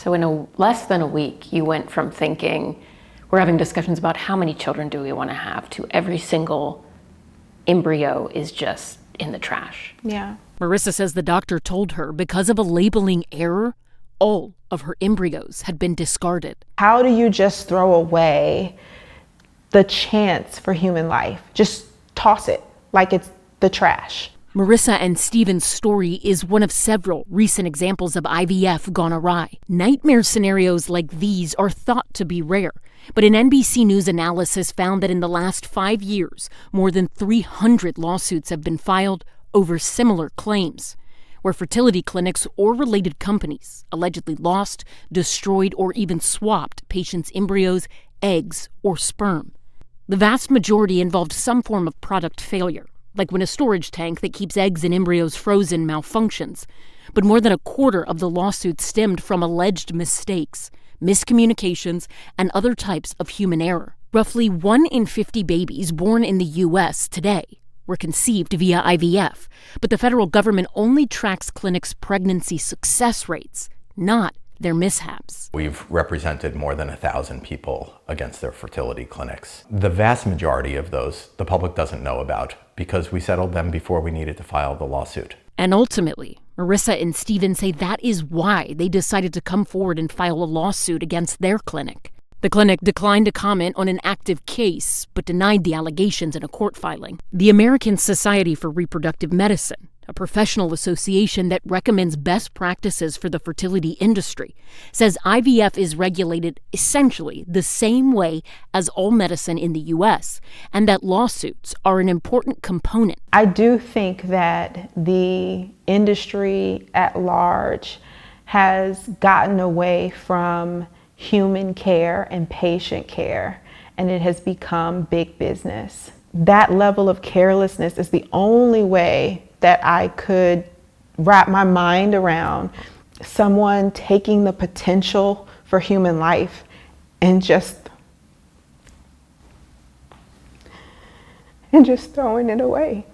So in less than a week, you went from thinking, we're having discussions about how many children do we want to have, to every single embryo is just in the trash. Yeah. Marissa says the doctor told her because of a labeling error, all of her embryos had been discarded. How do you just throw away the chance for human life? Just toss it like it's the trash. Marissa and Stephen's story is one of several recent examples of IVF gone awry. Nightmare scenarios like these are thought to be rare, but an NBC News analysis found that in the last 5 years, more than 300 lawsuits have been filed over similar claims, where fertility clinics or related companies allegedly lost, destroyed, or even swapped patients' embryos, eggs, or sperm. The vast majority involved some form of product failure, like when a storage tank that keeps eggs and embryos frozen malfunctions. But more than a quarter of the lawsuits stemmed from alleged mistakes, miscommunications, and other types of human error. Roughly 1 in 50 babies born in the U.S. today were conceived via IVF, but the federal government only tracks clinics' pregnancy success rates, not their mishaps. We've represented more than 1,000 people against their fertility clinics. The vast majority of those the public doesn't know about because we settled them before we needed to file the lawsuit. And ultimately, Marissa and Stephen say that is why they decided to come forward and file a lawsuit against their clinic. The clinic declined to comment on an active case, but denied the allegations in a court filing. The American Society for Reproductive Medicine, a professional association that recommends best practices for the fertility industry, says IVF is regulated essentially the same way as all medicine in the U.S., and that lawsuits are an important component. I do think that the industry at large has gotten away from human care and patient care, and it has become big business. That level of carelessness is the only way that I could wrap my mind around someone taking the potential for human life and just throwing it away.